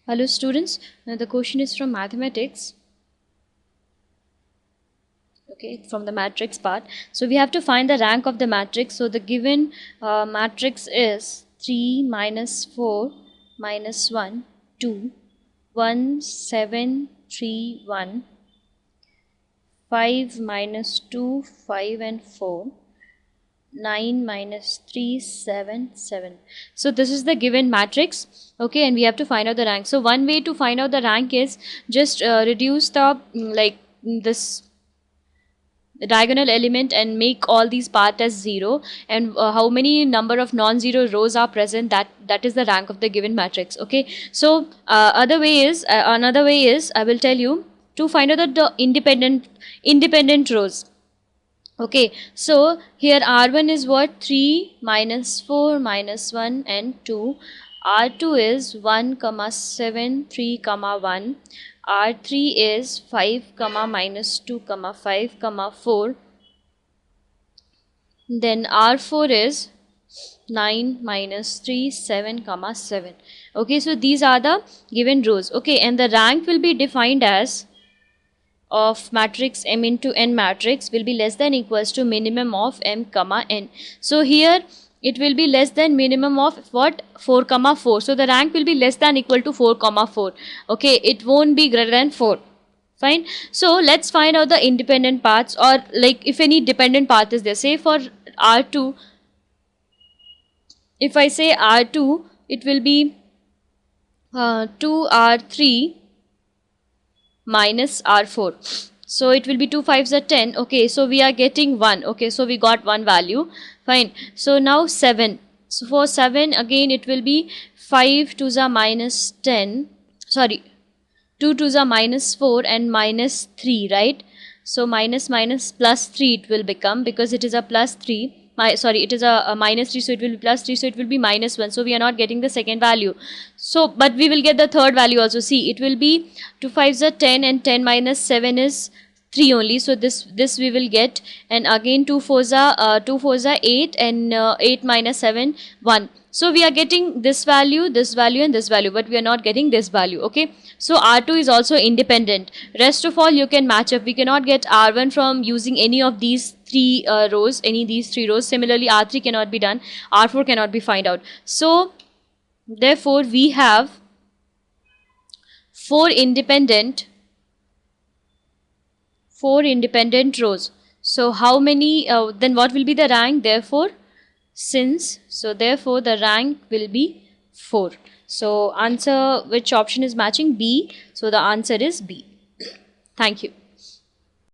Hello students, now the question is from mathematics. Okay, from the matrix part. So we have to find the rank of the matrix. So the given matrix is 3 minus 4 minus 1, 2, 1, 7, 3, 1, 5 minus 2, 5 and 4. 9 minus 3, 7, 7. So this is the given matrix. Okay, and we have to find out the rank. So one way to find out the rank is just reduce the this diagonal element and make all these part as 0, and how many number of non-zero rows are present, that is the rank of the given matrix. Okay, so another way is I will tell you to find out the independent rows. Okay, so here R1 is what? 3 minus 4 minus 1 and 2. R2 is 1 comma 7 3 comma 1. R3 is 5 comma minus 2 comma 5 comma 4. Then R4 is 9 minus 3 7 comma 7. Okay, so these are the given rows. Okay, and the rank will be defined as of matrix M into N matrix will be less than equals to minimum of M comma N. So here it will be less than minimum of what? 4 comma 4. So the rank will be less than equal to 4 comma 4. Okay, it won't be greater than 4. Fine. So let's find out the independent paths, or like if any dependent path is there. Say for R2, if I say R2, it will be 2R3 minus R4. So it will be 2 5s are 10. Okay, so we are getting 1. Okay, so we got one value. Fine. So now 7. So for 7 again it will be 5 2s are minus 10. Sorry, 2 2s are minus 4 and minus 3, right? So minus minus plus 3 it will become, because it is a plus 3. It is a minus 3, so it will be plus 3, so it will be minus 1. So we are not getting the second value. So but we will get the third value also. See, it will be 2 5s are 10 and 10 minus 7 is 3 only. So this we will get, and again 2 4s are 8 and 8 minus 7 1. So we are getting this value and this value, but we are not getting this value. Okay, so R2 is also independent. Rest of all you can match up. We cannot get R1 from using any of these three rows, Similarly R3 cannot be done, R4 cannot be find out. So therefore we have four independent rows. So how many then what will be the rank? Therefore the rank will be 4. So answer, which option is matching? B. So the answer is B. Thank you.